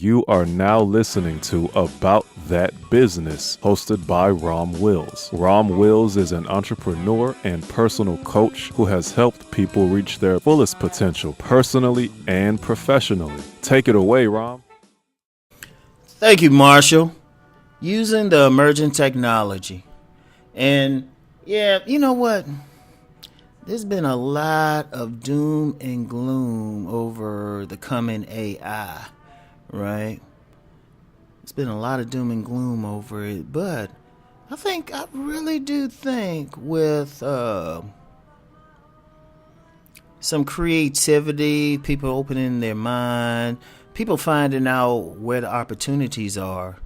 You are now listening to About That Business, hosted by Rom Wills. Rom Wills is an entrepreneur and personal coach who has helped people reach their fullest potential personally and professionally. Take it away, Rom. Thank you, Marshall. Using the emerging technology. And yeah, you know what? There's been a lot of doom and gloom over the coming AI, right? It's been a lot of doom and gloom over it, but I really do think with some creativity, people opening their mind, people finding out where the opportunities are,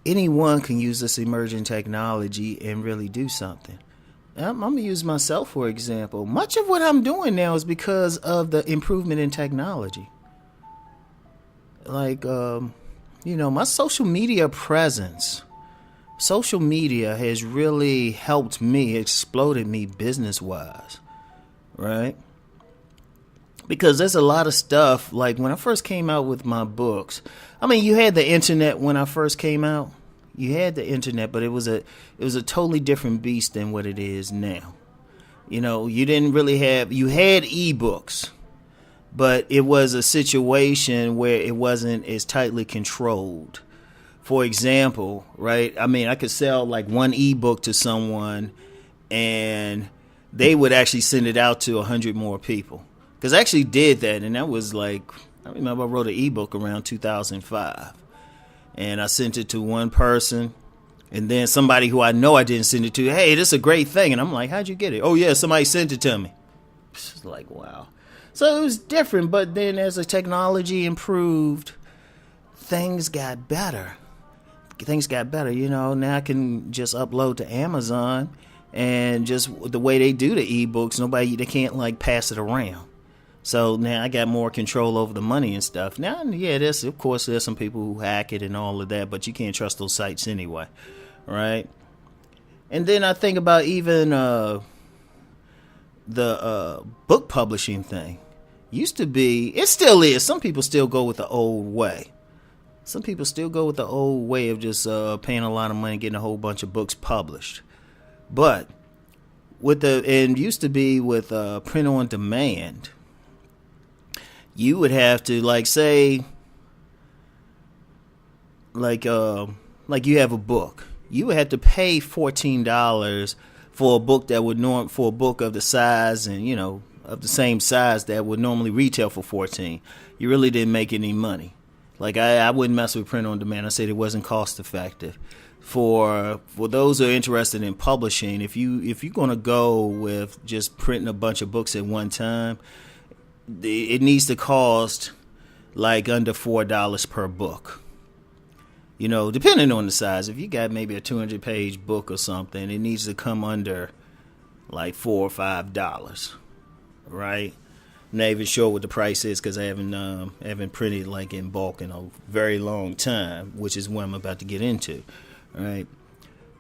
anyone can use this emerging technology and really do something. I'm going to use myself for example. Much of what I'm doing now is because of the improvement in technology. Like, my social media presence. Social media has really helped me, exploded me business-wise, right? Because there's a lot of stuff, like when I first came out with my books, you had the internet when I first came out. You had the internet, but it was a totally different beast than what it is now. You didn't really you had ebooks, but it was a situation where it wasn't as tightly controlled. For example, right? I could sell like one ebook to someone and they would actually send it out to 100 more people. Because I actually did that, and that was like, I remember I wrote an ebook around 2005. And I sent it to one person, and then somebody who I know I didn't send it to, hey, this is a great thing. And I'm like, how'd you get it? Oh, yeah, somebody sent it to me. It's like, wow. So it was different, but then as the technology improved, things got better. Now I can just upload to Amazon, and just the way they do the ebooks, they can't pass it around. So now I got more control over the money and stuff. Now, yeah, there's some people who hack it and all of that, but you can't trust those sites anyway, right? And then I think about even the book publishing thing. Used to be, it still is. Some people still go with the old way. Some people still go with the old way of just paying a lot of money, getting a whole bunch of books published. But used to be with print on demand. You would have to you have a book. You would have to pay $14 for a book that would for a book of the size and of the same size that would normally retail for $14. You really didn't make any money. I wouldn't mess with print on demand. I said it wasn't cost effective. For those who are interested in publishing, if you're gonna go with just printing a bunch of books at one time, it needs to cost under $4 per book. Depending on the size. If you got maybe a 200-page book or something, it needs to come under $4 or $5, right? I'm not even sure what the price is because I haven't printed in bulk in a very long time, which is what I'm about to get into, right?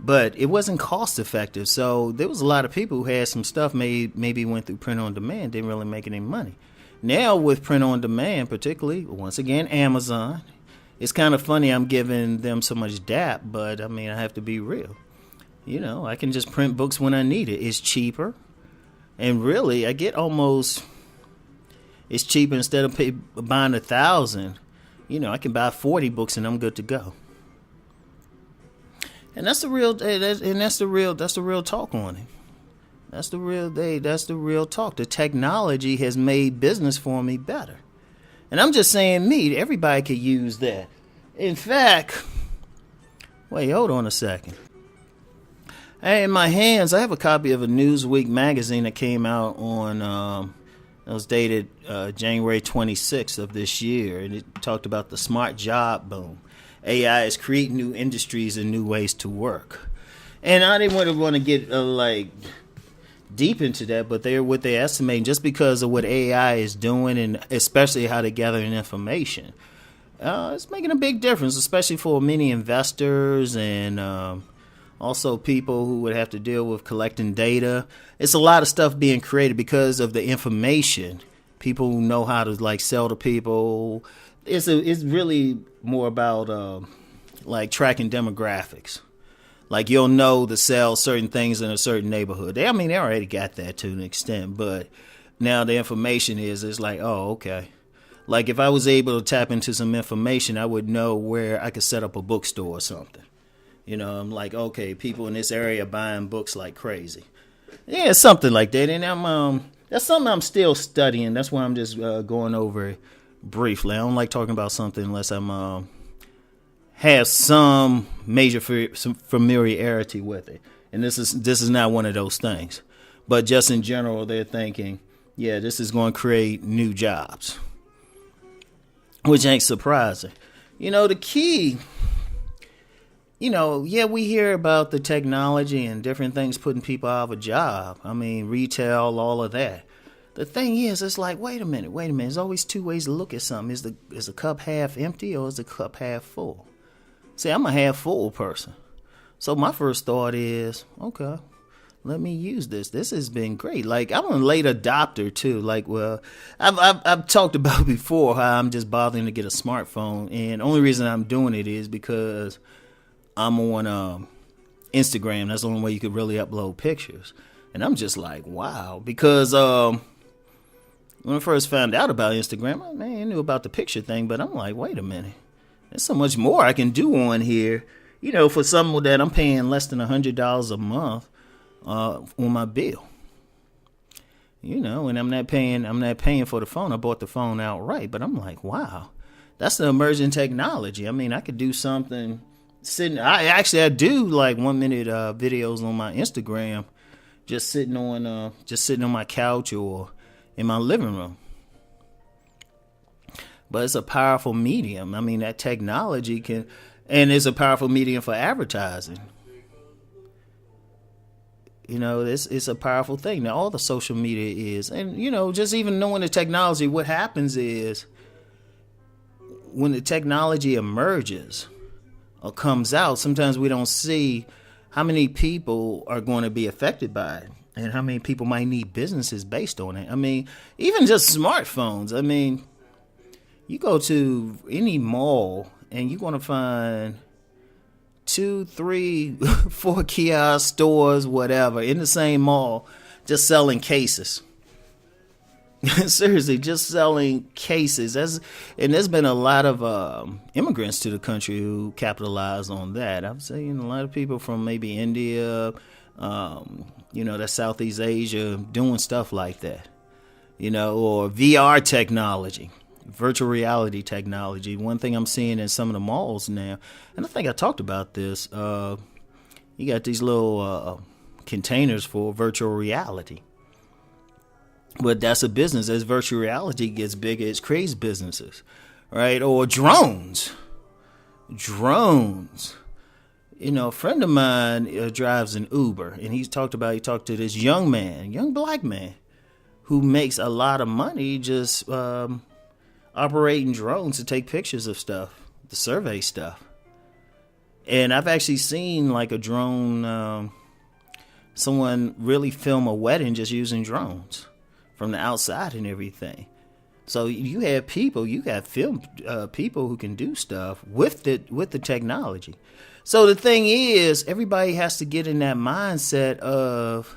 But it wasn't cost effective, so there was a lot of people who had some stuff maybe went through print on demand, didn't really make any money. Now with print on demand, particularly, once again, Amazon, it's kind of funny I'm giving them so much dap, but I have to be real. I can just print books when I need it. It's cheaper. And really, I get it's cheaper instead of buying 1,000. I can buy 40 books and I'm good to go. And that's the real talk on it. That's the real talk. The technology has made business for me better. And I'm just saying everybody could use that. In fact, wait, hold on a second. In my hands, I have a copy of a Newsweek magazine that came out it was dated January 26th of this year. And it talked about the smart job boom. AI is creating new industries and new ways to work. And I didn't want to get deep into that, but what they're estimating, just because of what AI is doing and especially how they're gathering information, it's making a big difference, especially for many investors and also people who would have to deal with collecting data. It's a lot of stuff being created because of the information. People who know how to sell to people, it's really more about like tracking demographics. Like you'll know to sell certain things in a certain neighborhood. They already got that to an extent, but now the information it's like, oh, okay. Like if I was able to tap into some information, I would know where I could set up a bookstore or something. I'm like, okay, people in this area are buying books like crazy. Yeah, something like that. And that's something I'm still studying. That's why I'm just going over it briefly. I don't like talking about something unless I'm have some major some familiarity with it. And this is not one of those things. But just in general, they're thinking, yeah, this is going to create new jobs, which ain't surprising. The key, we hear about the technology and different things putting people out of a job. Retail, all of that. The thing is, it's like, wait a minute. There's always two ways to look at something. Is the cup half empty or is the cup half full? See, I'm a half full person. So my first thought is, okay, let me use this. This has been great. Like, I'm a late adopter too. Like, well, I've talked about before how I'm just bothering to get a smartphone, and the only reason I'm doing it is because I'm on Instagram. That's the only way you could really upload pictures. And I'm just like, wow, because when I first found out about Instagram, I knew about the picture thing, but I'm like, wait a minute. There's so much more I can do on here, for something that I'm paying less than $100 a month on my bill. And I'm not paying for the phone. I bought the phone outright, but I'm like, wow, that's the emerging technology. I could do something sitting. I do like 1 minute videos on my Instagram, just sitting on my couch or in my living room. But it's a powerful medium. That technology and it's a powerful medium for advertising. It's a powerful thing. Now, all the social media is. And, just even knowing the technology, what happens is when the technology emerges or comes out, sometimes we don't see how many people are going to be affected by it and how many people might need businesses based on it. Even just smartphones. You go to any mall and you're going to find 2, 3, 4 kiosk stores, whatever, in the same mall, just selling cases. Seriously, just selling cases. And there's been a lot of immigrants to the country who capitalize on that. I'm saying a lot of people from maybe India, that's Southeast Asia, doing stuff like that, or VR technology. Virtual reality technology. One thing I'm seeing in some of the malls now, and I think I talked about this, you got these little containers for virtual reality. But that's a business. As virtual reality gets bigger, it creates businesses, right? Or drones. A friend of mine drives an Uber, and he talked to this young black man, who makes a lot of money just operating drones to take pictures of stuff, to survey stuff. And I've actually seen like a drone, someone really film a wedding just using drones from the outside and everything. So you got people who can do stuff with the technology. So the thing is, everybody has to get in that mindset of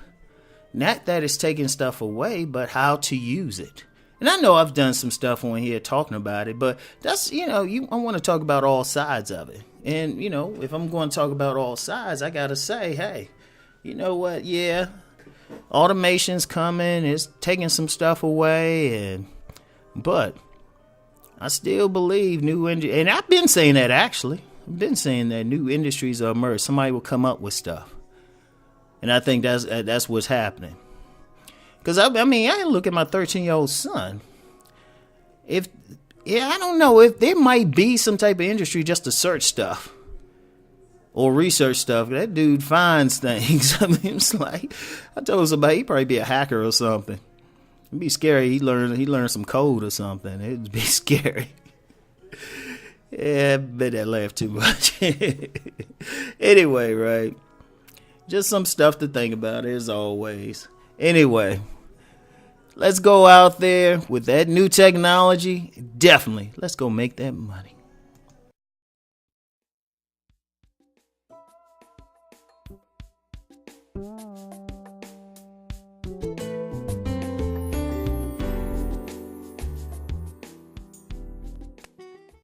not that it's taking stuff away, but how to use it. And I know I've done some stuff on here talking about it, but that's, I want to talk about all sides of it. And, if I'm going to talk about all sides, I got to say, hey, you know what? Yeah, automation's coming. It's taking some stuff away. But I still believe and I've been saying that actually. I've been saying that new industries are emerging. Somebody will come up with stuff. And I think that's what's happening. Because, I look at my 13-year-old son. I don't know if there might be some type of industry just to search stuff or research stuff. That dude finds things. It's like, I told somebody he'd probably be a hacker or something. It'd be scary. He learned some code or something. It'd be scary. Yeah, I bet that laughed too much. Anyway, right. Just some stuff to think about as always. Anyway, Let's go out there with that new technology. Definitely, let's go make that money.